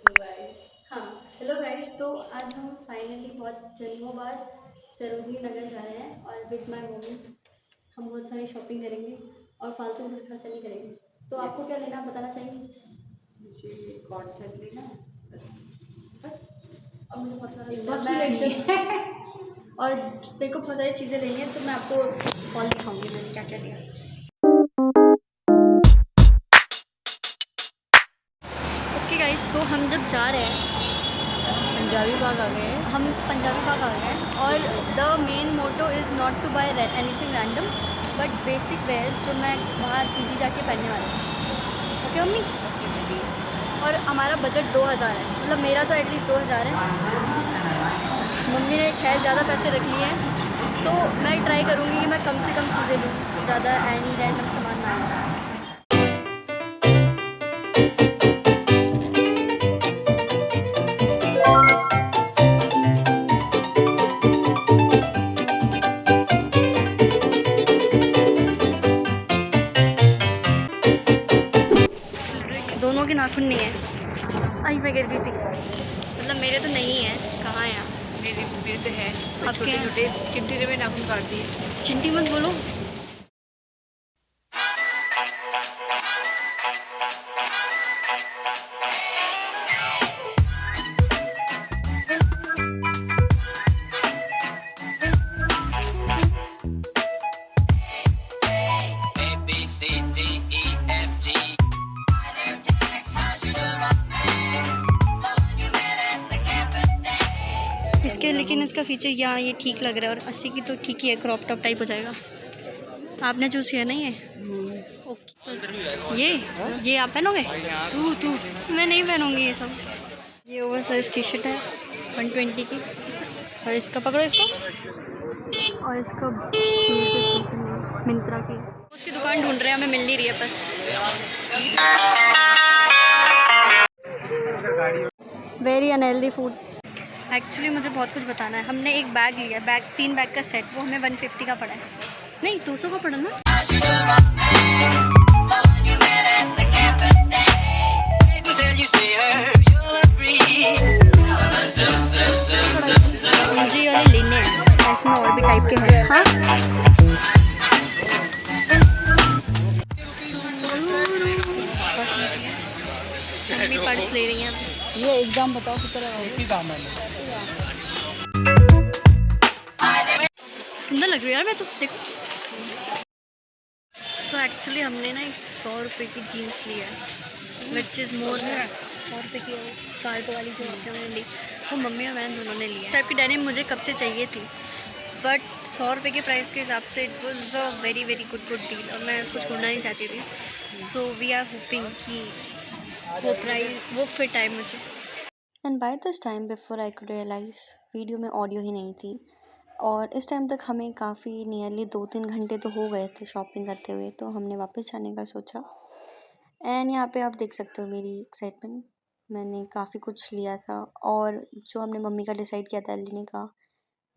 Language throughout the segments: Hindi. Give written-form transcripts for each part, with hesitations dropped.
हाँ, हेलो गाइस। तो आज हम फाइनली बहुत जन्मों बाद सरोजनी नगर जा रहे हैं और विद माय मम्मी हम बहुत सारी शॉपिंग करेंगे और फालतू में खर्चा नहीं करेंगे। तो आपको क्या लेना है, आप बताना चाहेंगे? मुझे कॉर्ड सेट लेना है बस। बस। और मुझे बहुत सारा एक लेना बस है, भी मैं लेनी जब है। और मेरे को बहुत सारी चीज़ें लेनी है, तो मैं आपको कॉल दिखाऊंगी मैंने क्या क्या लिया। ओके गाइस, तो हम जब जा रहे हैं, पंजाबी बाग आ गए हैं। हम पंजाबी बाग आ गए हैं और the main motto is not to buy anything random but basic wears जो मैं वहाँ पीजी जाके पहनने वाली हूँ। Okay mummy? और हमारा बजट 2000 है, मतलब मेरा तो एटलीस्ट 2000 है। मम्मी ने खैर ज़्यादा पैसे रख लिए हैं, तो मैं ट्राई करूँगी कि मैं कम से कम चीज़ें लूँ, ज़्यादा एनी रैंडम सामान ना लूँ। दोनों के नाखून नहीं है। आई मैं गिर गई थी, मतलब मेरे तो नहीं है, कहाँ है आप? मेरे तो है। आपके छोटे हैं? छोटे चिमटे में नाखून काट दिए। चिंटी मत बोलो। इसके लेकिन इसका फीचर यहाँ ये ठीक लग रहा है और 80 की तो ठीक ही है, क्रॉप टॉप टाइप हो जाएगा। आपने चूज़ किया नहीं है? ओके। ये आप पहनोगे? तू मैं नहीं पहनूंगी ये सब। ये ओवर साइज टी शर्ट है 120 की, और इसका पकड़ो इसको, और इसका मिंत्रा की। उसकी दुकान ढूंढ रहे हैं, हमें मिल नहीं रही है पर। Very unhealthy food. एक्चुअली मुझे बहुत कुछ बताना है। हमने एक बैग लिया, बैग 3 बैग का सेट, वो हमें 150 का पड़ा है। नहीं 200 का पड़ा ना। मुझे ये वाले लेने हैं, इसमें और भी टाइप के हैं। हाँ, मम्मी पर्स ले रही हैं। ये एग्जाम बताओ कितना दाम है। सुंदर लग रही है यार, मैं तो देखो। सो एक्चुअली हमने ना एक 100 रुपये की जीन्स ली है, विच इज़ मोर। 100 रुपये की वो कार्गो वाली जो हमने ली, वो मम्मी और मैंने दोनों ने ली है। टाइप की डेनिम मुझे कब से चाहिए थी, बट 100 रुपये के प्राइस के हिसाब से it was a very very good deal, और मैं उसको छोड़ना नहीं चाहती थी। सो वी आर होपिंग कि वो प्राइस वो फिट आए मुझे। And by this time before I could realise, video में ऑडियो ही नहीं थी, और इस टाइम तक हमें काफ़ी नियरली 2-3 घंटे तो हो गए थे शॉपिंग करते हुए, तो हमने वापस जाने का सोचा। एंड यहाँ पे आप देख सकते हो मेरी एक्साइटमेंट। मैंने काफ़ी कुछ लिया था, और जो हमने मम्मी का डिसाइड किया था लेने का,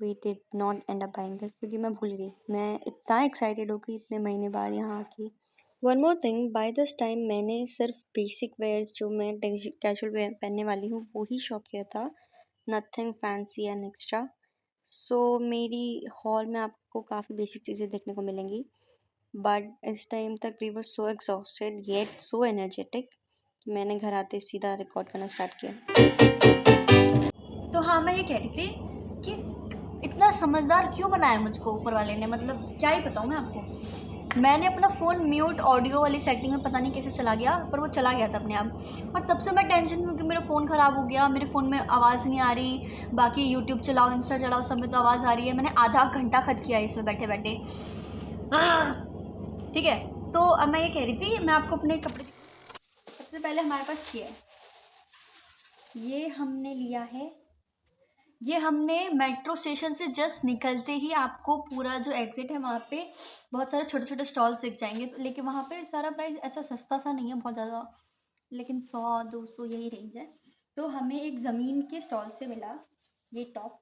we did not end up buying this, क्योंकि मैं भूल गई। मैं इतना एक्साइटेड हो गई इतने महीने बाद यहाँ आके। One more thing, by this time मैंने सिर्फ बेसिक वेयर्स जो मैं कैजुअल वेयर पहनने वाली हूँ वो ही शॉप किया था, नथिंग फैंसी एंड एक्स्ट्रा। सो मेरी हॉल में आपको काफ़ी बेसिक चीज़ें देखने को मिलेंगी, बट इस टाइम तक we were so exhausted yet so energetic, मैंने घर आते सीधा रिकॉर्ड करना स्टार्ट किया। तो हाँ, मैं ये कह रही थी कि इतना समझदार क्यों बनाया मुझको ऊपर वाले ने, मतलब क्या ही बताऊँ मैं आपको। मैंने अपना फ़ोन म्यूट ऑडियो वाली सेटिंग में पता नहीं कैसे चला गया, पर वो चला गया था अपने आप, और तब से मैं टेंशन में हूँ कि मेरा फ़ोन ख़राब हो गया, मेरे फ़ोन में आवाज़ नहीं आ रही। बाकी यूट्यूब चलाओ, इंस्टा चलाओ, सब में तो आवाज़ आ रही है। मैंने आधा घंटा खर्च किया है इसमें बैठे बैठे। ठीक है, तो अब मैं ये कह रही थी, मैं आपको अपने कपड़े। सबसे पहले हमारे पास ये हमने लिया है। ये हमने मेट्रो स्टेशन से जस्ट निकलते ही आपको पूरा जो एग्जिट है वहाँ पे बहुत सारे छोटे छोटे स्टॉल्स दिख जाएंगे, लेकिन वहाँ पे सारा प्राइस ऐसा सस्ता सा नहीं है बहुत ज़्यादा, लेकिन 100-200 यही रेंज है। तो हमें एक ज़मीन के स्टॉल से मिला ये टॉप।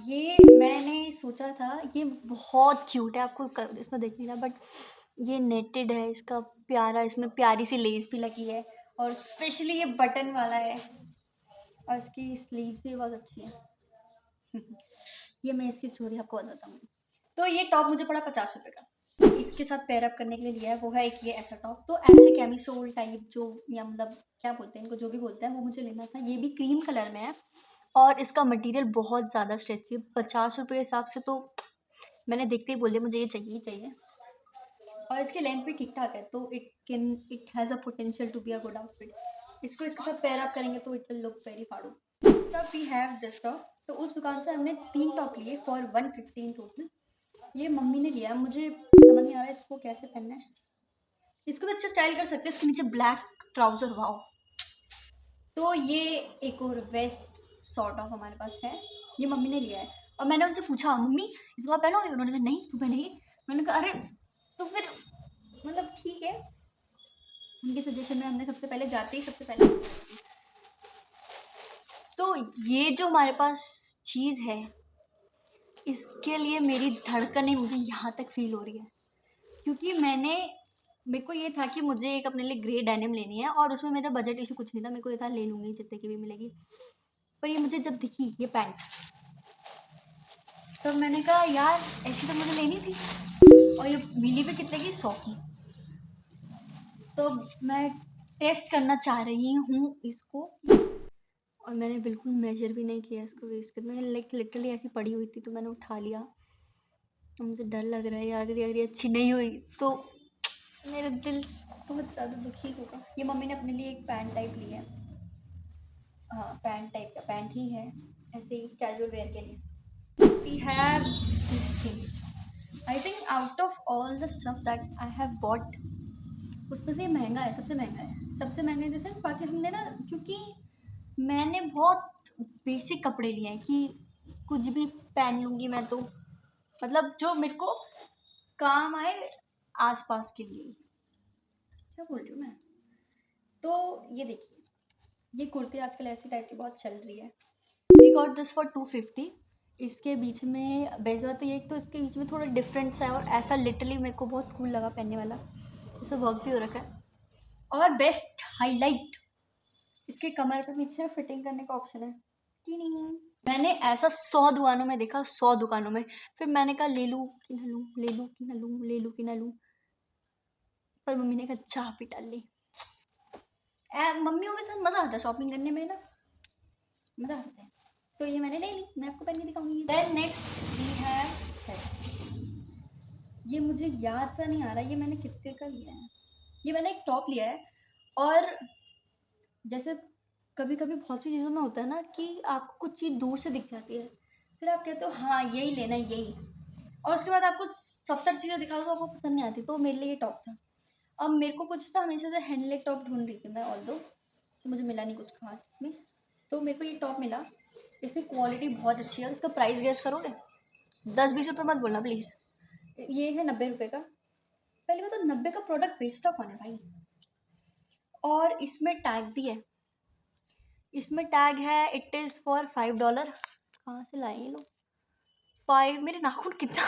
ये मैंने सोचा था, ये बहुत क्यूट है, आपको इसमें देख नहीं रहा, बट ये नेटेड है, इसका प्यारा, इसमें प्यारी सी लेस भी लगी है और स्पेशली ये बटन वाला है और इसकी स्लीव्स भी बहुत अच्छी है। ये मैं इसकी स्टोरी आपको बताता हूँ। तो ये टॉप मुझे पड़ा 50 रुपये का। इसके साथ पेयर अप करने के लिए लिया है वो है एक ये ऐसा टॉप। तो ऐसे कैमिसोल टाइप जो, या मतलब क्या बोलते हैं इनको, जो भी बोलते हैं, वो मुझे लेना था। ये भी क्रीम कलर में है और इसका मटेरियल बहुत ज़्यादा स्ट्रेची है। 50 रुपये के हिसाब से तो मैंने देखते ही बोल दिया मुझे ये चाहिए ही चाहिए। और इसकी लेंथ भी ठीक ठाक है, तो it has a potential to be a good outfit. इसको इसके साथ पेयर अप करेंगे तो इट विल लुक वेरी फाड़ू। तब वी हैव दिस टॉप। तो उस दुकान से हमने 3 टॉप लिए फॉर 115 टोटल। ये मम्मी ने लिया, मुझे समझ नहीं आ रहा है इसको कैसे पहनना है। इसको भी अच्छे स्टाइल कर सकते हैं, इसके नीचे ब्लैक ट्राउजर, वाओ। तो ये एक और वेस्ट सॉर्ट ऑफ हमारे पास है, ये मम्मी ने लिया है। और मैंने उनसे पूछा मम्मी इसको आप पहनोगे? उन्होंने कहा नहीं तू पहनेगी। मैंने कहा अरे तो फिर मतलब ठीक है। उनके सजेशन में हमने सबसे पहले जाते ही सबसे पहले तो ये जो हमारे पास चीज़ है इसके लिए मेरी धड़कनें मुझे यहाँ तक फील हो रही है, क्योंकि मेरे को ये था कि मुझे एक अपने लिए ग्रे डेनिम लेनी है और उसमें मेरा बजट इशू कुछ नहीं था। मेरे को ये था ले लूँगी जितने की भी मिलेगी। पर ये मुझे जब दिखी ये पैंट, तो मैंने कहा यार ऐसी तो मुझे लेनी थी। और ये मिली भी कितने की, 100 की। तो मैं टेस्ट करना चाह रही हूँ इसको, और मैंने बिल्कुल मेजर भी नहीं किया इसको वेस्ट करना, लाइक लिटरली ऐसी पड़ी हुई थी तो मैंने उठा लिया। तो मुझे डर लग रहा है यार, अगर ये अच्छी नहीं हुई तो मेरा दिल बहुत ज़्यादा दुखी होगा। ये मम्मी ने अपने लिए एक पैंट टाइप ली है, हाँ पैंट टाइप का पैंट ही है, ऐसे ही कैजुअल वेयर के लिए। We have this thing. I think out of all the stuff that I have bought, उसमें से ये महंगा है, सबसे महंगा है। सबसे महंगा इन द सेंस, बाकी हमने ना, क्योंकि मैंने बहुत बेसिक कपड़े लिए हैं कि कुछ भी पहन लूँगी मैं, तो मतलब जो मेरे को काम आए आसपास के लिए। क्या बोल रही हूँ मैं? तो ये देखिए, ये कुर्ती आजकल ऐसी टाइप की बहुत चल रही है। We got this for 250। इसके बीच में बेस्ट बात तो ये, तो इसके बीच में थोड़ा डिफरेंट सा है और ऐसा लिटरली मेरे को बहुत कूल लगा पहनने वाला। इसमें वर्क भी हो रखा है। और बेस्ट हाईलाइट, इसके कमर पे पीछे फिटिंग करने का ऑप्शन है। मैंने ऐसा 100 दुकानों में देखा, 100 दुकानों में। फिर मैंने कहा ले लूँ कि ना लूँ, ले लूँ कि ना लूँ, ले लूँ कि ना लूँ। पर मम्मी ने कहा चाह भी डाल ली। मम्मियों के साथ मज़ा आता है शॉपिंग करने में ना, मज़ा आता है। तो ये मैंने ले ली, मैं आपको पहन के दिखाऊंगी। देन नेक्स्ट वी हैव, ये मुझे याद सा नहीं आ रहा ये मैंने कितने का लिया है। ये मैंने एक टॉप लिया है, और जैसे कभी कभी बहुत सी चीज़ों में होता है ना कि आपको कुछ चीज़ दूर से दिख जाती है, फिर आप कहते हो हाँ यही लेना है यही, और उसके बाद आपको 70 चीज़ें दिखा दो तो आपको पसंद नहीं आती। तो मेरे लिए ये टॉप था। अब मेरे को कुछ ना, हमेशा से हैंडलेग टॉप ढूंढ रही थी मैं, ऑल्दो तो मुझे मिला नहीं कुछ खास में, तो मेरे को ये टॉप मिला। इसकी क्वालिटी बहुत अच्छी है और इसका प्राइस गेस करोगे? 10-20 रुपये मत बोलना प्लीज़। ये है 90 रुपये का। पहले बात तो 90 का प्रोडक्ट बेचता कौन है भाई? और इसमें टैग भी है, इसमें टैग है इट इज़ फॉर $5। कहाँ से लाए ये लोग? 5, मेरे नाखून कितना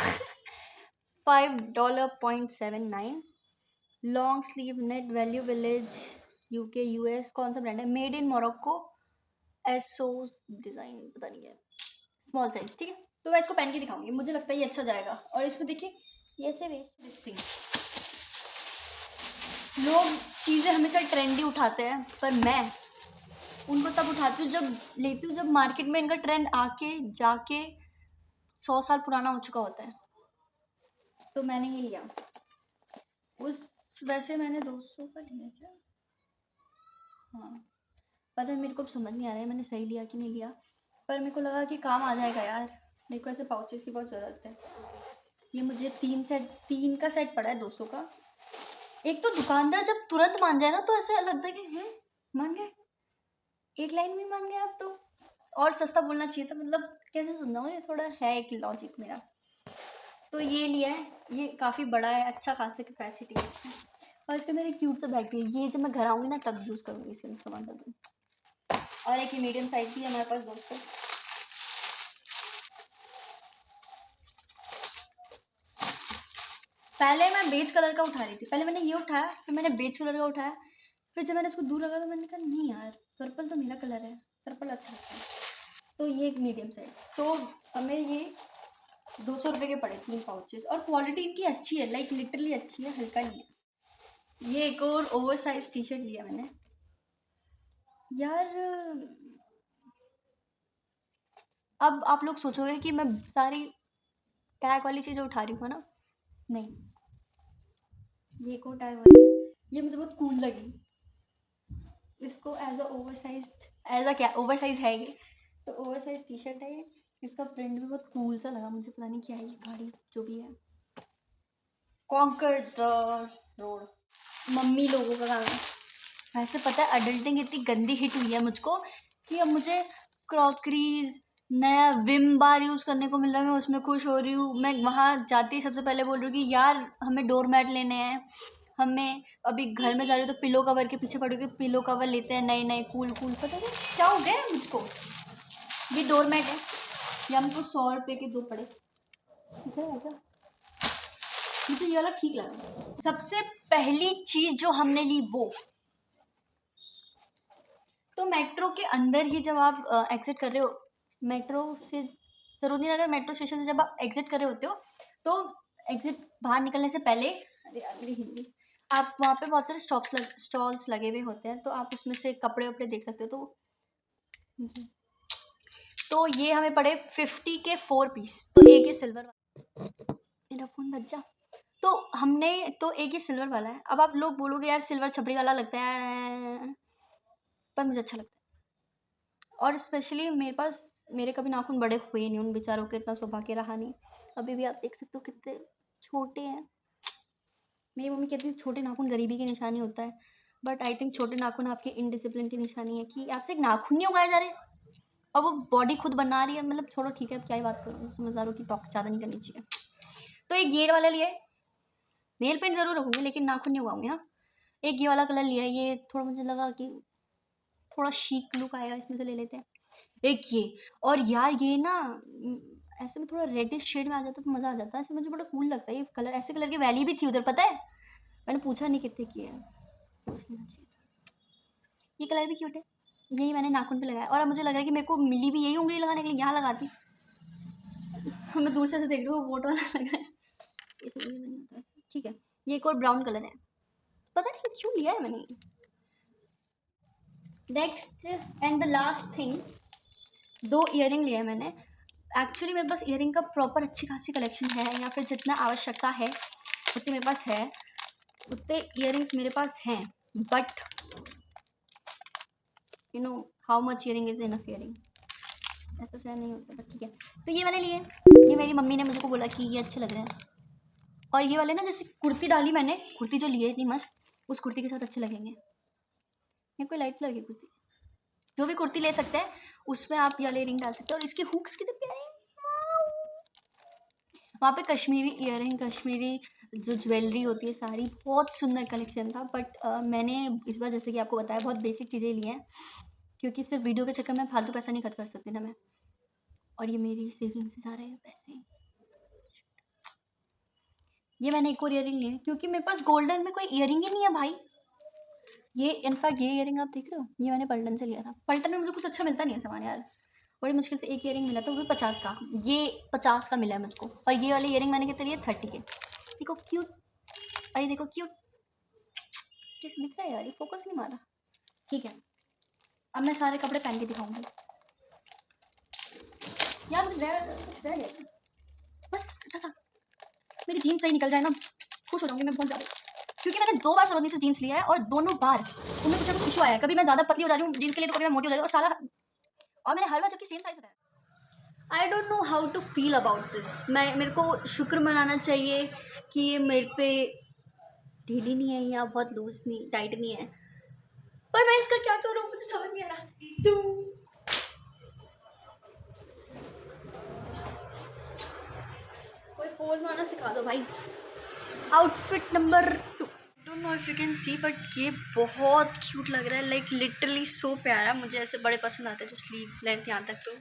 $5.79। Long sleeve net, value village, UK US. कौन सा ब्रांड है? Made in Morocco, Asus design, पता नहीं है, स्मॉल साइज। ठीक है, तो मैं इसको पहन के दिखाऊंगी, मुझे लगता है ये अच्छा जाएगा। और इसमें देखिए ये ऐसे वेस्ट दिस थिंग। लोग चीज़ें हमेशा ट्रेंडी उठाते हैं, पर मैं उनको तब उठाती हूँ जब लेती हूँ जब मार्केट में इनका ट्रेंड आके जाके 100 साल पुराना हो चुका होता है। तो मैंने ये लिया, वैसे मैंने 200 का लिया क्या? हाँ पता है, मेरे को अब समझ नहीं आ रहा है मैंने सही लिया कि नहीं लिया, पर मेरे को लगा कि काम आ जाएगा यार। मेरे को ऐसे पाउचेस की बहुत ज़रूरत है। ये मुझे 3 का सेट पड़ा है 200 का। एक तो दुकानदार जब तुरंत मान जाए ना तो ऐसे लगता है कि हैं मान गए, एक लाइन में मान गए आप तो। और सस्ता बोलना चाहिए था, मतलब कैसे सुनना, ये थोड़ा है एक लॉजिक मेरा। तो ये लिया है, ये काफ़ी बड़ा है, अच्छा खासा कैपेसिटी है इसमें। और इसके अंदर एक क्यूट सा बैग भी है, ये जब मैं घर आऊँगी ना तब यूज़ करूँगी इसके अंदर सामान डालूँगी। और एक ये मीडियम साइज़ भी है हमारे पास दोस्तों। पहले मैं बेज कलर का उठा रही थी, पहले मैंने ये उठाया, फिर मैंने बेज कलर का उठाया, फिर जब मैंने इसको दूर रखा तो मैंने कहा नहीं यार, पर्पल तो मेरा कलर है, पर्पल अच्छा लगता है। तो ये एक मीडियम साइज। सो हमें ये 200 रुपये के पड़े 3 पाउचेस, और क्वालिटी इनकी अच्छी है, लाइक लिटरली अच्छी है, हल्का नहीं है। ये एक और ओवर साइज टी शर्ट लिया मैंने यार। अब आप लोग सोचोगे कि मैं सारी टैग वाली चीज़ें उठा रही हूँ ना, नहीं, ये को टैग वाली है, ये मुझे बहुत कूल लगी। इसको as a oversize, as a क्या ओवर साइज है ये, तो ओवर साइज टी शर्ट है ये। इसका प्रिंट भी बहुत कूल सा लगा मुझे, पता नहीं क्या है ये गाड़ी जो भी है। कॉन्कर द रोड, मम्मी लोगों का गाना। वैसे पता है अडल्टिंग इतनी गंदी हिट हुई है मुझको कि अब मुझे क्रॉकरीज, नया विम बार यूज़ करने को मिल रहा है, मैं उसमें खुश हो रही हूँ। मैं वहाँ जाती ही सबसे पहले बोल रही हूँ कि यार हमें डोर मैट लेने हैं, हमें अभी घर में जा रही हूँ तो पिलो कवर के पीछे पड़ी कि पिलो कवर लेते हैं नए नए कूल कूल। पता नहीं क्या हो गया है मुझको। ये डोर मैट है, ये हमको 100 रुपये के 2 पड़े, ठीक है क्या? मुझे ये वाला ठीक लगा। सबसे पहली चीज़ जो हमने ली वो, तो मेट्रो के अंदर ही जब आप एग्जिट कर रहे हो, मेट्रो से सरोजनी नगर मेट्रो स्टेशन से जब आप एग्जिट कर रहे होते हो, तो एग्जिट बाहर निकलने से पहले, अरे यार मेरी हिंदी, आप वहाँ पे बहुत सारे स्टॉल्स लगे हुए होते हैं, तो आप उसमें से कपड़े वपड़े देख सकते हो। तो ये हमें पड़े 50 के 4 पीस। तो एक ये सिल्वर, मेरा फ़ोन बज जा। तो हमने, तो एक ये सिल्वर वाला है। अब आप लोग बोलोगे यार सिल्वर छपरी वाला लगता है, पर मुझे अच्छा लगता है। और स्पेशली मेरे कभी नाखून बड़े हुए नहीं, उन बेचारों के इतना सौभाग्य रहा नहीं। अभी भी आप देख सकते हो कितने छोटे हैं। मेरी मम्मी कहती है छोटे नाखून गरीबी की निशानी होता है, बट आई थिंक छोटे नाखून आपके इनडिसिप्लिन की निशानी है कि आपसे एक नाखून नहीं उगाए जा रहे और वो बॉडी खुद बना रही है। मतलब छोड़ो ठीक है, अब क्या ही बात करूँ, समझदारों की टॉक ज़्यादा नहीं करनी चाहिए। तो एक ये वाला लिया है, नेल पेंट ज़रूर रखूँगी लेकिन नाखून नहीं उगाऊँगी। हाँ, एक ये वाला कलर लिया है, ये थोड़ा मुझे लगा कि थोड़ा शीक लुक आएगा, इसमें से ले लेते हैं। एक ये, और यार ये ना ऐसे में थोड़ा रेडिश शेड में आ जाता तो मज़ा आ जाता है, ऐसे मुझे बड़ा कूल लगता है ये कलर। ऐसे कलर की वैली भी थी उधर, पता है, मैंने पूछा नहीं कितने की है, पूछ लेना चाहिए था। ये कलर भी क्यूट है, यही मैंने नाखून पे लगाया। और अब मुझे लग रहा है कि मेरे को मिली भी यही उंगली लगाने के लिए, यहाँ लगाती। मैं दूर से देख रही हूँ, वोट वाला लग रहा है, इस उंगली में नहीं होता है। ठीक है, ये एक और ब्राउन कलर है, पता नहीं क्यों लिया है मैंने। Next and the last thing, 2 earring लिए मैंने। एक्चुअली मेरे पास ईयरिंग का प्रॉपर अच्छी खासी कलेक्शन है, या फिर जितना आवश्यकता है उतने मेरे पास है, उतने ईयरिंग्स मेरे पास हैं। But you know how much earring is enough earring, ऐसा शायद नहीं होता, बट ठीक है। तो ये मैंने लिए, ये मेरी मम्मी ने मुझे को बोला कि ये अच्छे लग रहे हैं। और ये वाले ना, जैसे कुर्ती डाली मैंने, कुर्ती जो ली है इतनी मस्त, उस कुर्ती के साथ अच्छे लगेंगे। ये कोई लाइट कलर की कुर्ती, जो भी कुर्ती ले सकते हैं उसमें आप ये वाले रिंग डाल सकते हैं। और इसके हुक्स कितने प्यारे हैं। वहाँ पे कश्मीरी ईयरिंग, कश्मीरी जो ज्वेलरी होती है सारी, बहुत सुंदर कलेक्शन था। बट मैंने इस बार जैसे कि आपको बताया बहुत बेसिक चीज़ें ली हैं, क्योंकि सिर्फ वीडियो के चक्कर में फालतू पैसा नहीं खर्च कर सकती ना मैं। और ये मेरी सेविंग से जा रहे हैं पैसे। ये मैंने एक और ईयरिंग ली है, क्योंकि मेरे पास गोल्डन में कोई ईयरिंग ही नहीं है भाई। ये इनफैक्ट ये ईयरिंग आप देख रहे हो, ये मैंने पल्टन से लिया था। पल्टन में मुझे कुछ अच्छा मिलता नहीं है सामान यार, बड़ी मुश्किल से एक ईयरिंग मिला था, वो भी 50 का। ये 50 का मिला है मुझको। और ये वाले ईयरिंग मैंने कितने लिए, 30 के। देखो क्यूट, अरे देखो क्यूट, कैसे दिख रहा है यार, ये फोकस नहीं मारा। ठीक है, अब मैं सारे कपड़े पहन के दिखाऊंगी यार। कुछ रह गया बस, अच्छा मेरी जीन्स सही निकल जाए ना, खुश हो जाऊंगी मैं बहुत ज़्यादा। क्योंकि मैंने 2 बार सरोजनी से जीन्स लिया है और दोनों बार उनमें कुछ ना कुछ इशू आया है। कभी मैं ज़्यादा पतली हो जा रही हूँ जीन्स के लिए, तो कभी मैं मोटी हो जा रही हूँ, और सारा, और मैंने हर बार जबकि सेम साइज़ बताया। I don't know how to feel about this. मेरे को शुक्र मनाना चाहिए कि ये मेरे पे ढीली नहीं है या बहुत लूज नहीं, टाइट नहीं है, पर मैं इसका क्या करूँ मुझे समझ नहीं आ रहा। कोई पोज मारना सिखा दो भाई। Outfit number 2, don't know if you can see, but ये बहुत क्यूट लग रहा है, लाइक लिटरली सो प्यारा। मुझे ऐसे बड़े पसंद आते हैं जो स्लीव लेंथ यहाँ तक। तो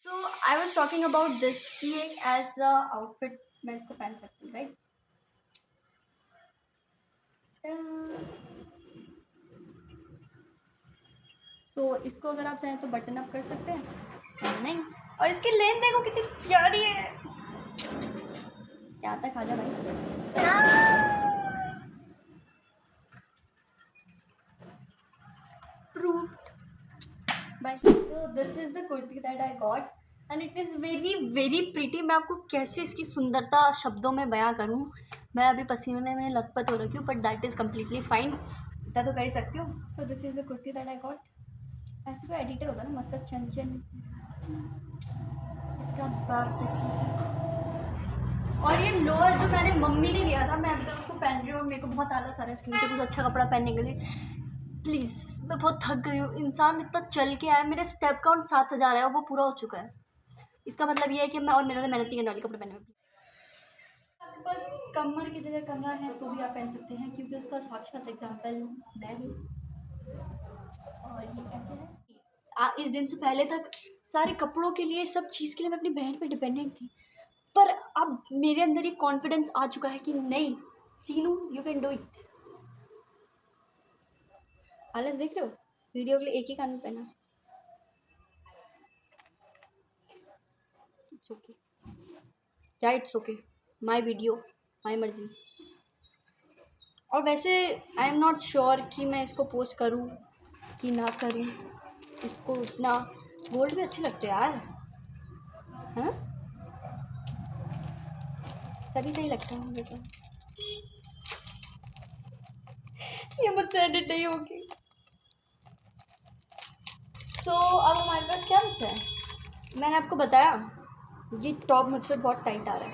so I was talking about this कि एक एज अ आउटफिट मैं इसको पहन सकती हूँ, राइट। सो इसको अगर आप चाहें तो बटन अप कर सकते हैं, नहीं। और इसकी लेंथ देखो कितनी प्यारी है। क्या आता, खा जा भाई। Proved. Bye. So this is the kurti that I got and it is very pretty. मैं आपको कैसे इसकी सुंदरता शब्दों में बयां करूं। मैं अभी पसीने में लथपथ हो रखी हूँ, but that is completely fine. इतना तो कर ही सकती हूँ। So this is the kurti that I got. ऐसे कोई एडिटर होता ना मस्त चंचन। इसका बैक देख लीजिए। और ये लोअर जो मैंने मम्मी ने लिया था, मैं अभी तक उसको पहन रही हूँ और मेरे को बहुत आलस आ रहा है इसके नीचे कुछ अच्छा कपड़ा पहनने के लिए। प्लीज़, मैं बहुत थक गई हूँ। इंसान इतना चल के आया, मेरे स्टेप काउंट 7000 है और वो पूरा हो चुका है। इसका मतलब ये है कि मैं और मेरे मेहनत नहीं करने वाली कपड़े पहनने में। आपके पास कमर की जगह कमरा है तो भी आप पहन सकते हैं, क्योंकि उसका साक्षात एग्जाम्पल मैं हूँ। और ये कैसे है, इस दिन से पहले तक सारे कपड़ों के लिए, सब चीज़ के लिए मैं अपनी बहन पे डिपेंडेंट थी, पर अब मेरे अंदर ये कॉन्फिडेंस आ चुका है कि नहीं Chinu, you can do it. आलस देख रहे हो, वीडियो के लिए एक ही कान में पहना। इट्स ओके, क्या it's okay, my video my मर्जी। और वैसे आई एम नॉट श्योर कि मैं इसको पोस्ट करूं कि ना करूं। इसको इतना गोल्ड भी अच्छे लगते हैं यार, हाँ सभी सही लगता है मुझे तो। ये मुझसे एडिट नहीं होगी। सो अब हमारे पास क्या बचा है, मैंने आपको बताया ये टॉप मुझ पर बहुत टाइट आ रहा है।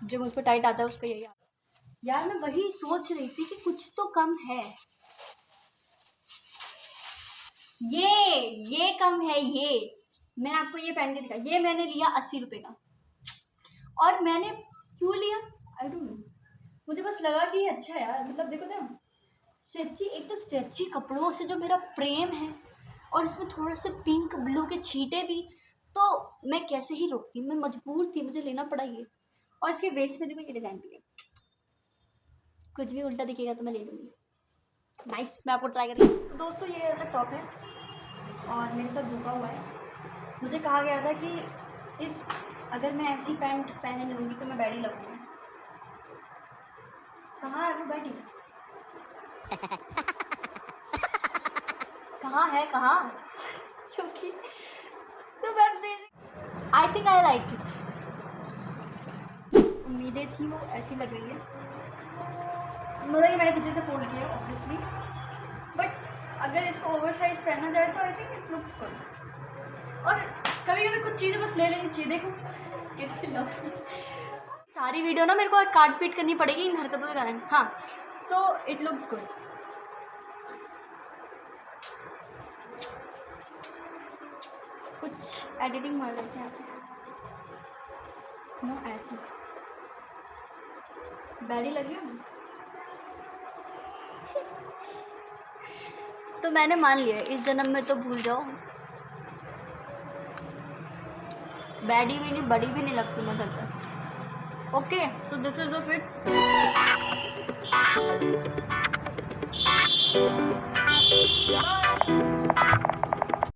जो मुझ पर टाइट आता है उसका यही यार। मैं वही सोच रही थी कि कुछ तो कम है। ये कम है। ये मैं आपको ये पहन के दिखा, ये मैंने लिया 80 रुपये का। और मैंने क्यों लिया आई डोंट नो, मुझे बस लगा कि ये अच्छा है यार। मतलब देखो ना, स्ट्रेची, एक तो स्ट्रेची कपड़ों से जो मेरा प्रेम है, और इसमें थोड़ा सा पिंक ब्लू के छींटे भी, तो मैं कैसे ही रोकती, मैं मजबूर थी, मुझे लेना पड़ा ये। और इसके वेस्ट में देखो ये डिज़ाइन भी है, कुछ भी उल्टा दिखेगा तो मैं ले लूँगी। नाइस, मैं आपको ट्राई करेंगी। तो दोस्तों ये ऐसा टॉप है और मेरे साथ धोखा हुआ है। मुझे कहा गया था कि अगर मैं ऐसी पैंट पहन लूँगी तो मैं बैडी लगूँगी। कहाँ है वो बैडी? कहाँ है, कहाँ? क्योंकि तो बस I think I like it. उम्मीदें थी वो ऐसी लग रही है, मतलब ये मैंने पीछे से फोल्ड किया ऑब्वियसली, बट अगर इसको ओवर साइज पहना जाए तो I think it looks good. और कभी कभी कुछ चीज़ें बस ले लेनी चाहिए। देखो सारी वीडियो ना मेरे को काट पीट करनी पड़ेगी इन हरकतों के कारण। हाँ, सो इट लुक्स गुड। कुछ एडिटिंग मार लेते हैं नो, ऐसी बैडी लगी है। तो मैंने मान लिया इस जन्म में तो भूल जाओ, बैडी भी नहीं बड़ी भी नहीं लगती मैं घर पर। ओके, तो दिस इज द फिट।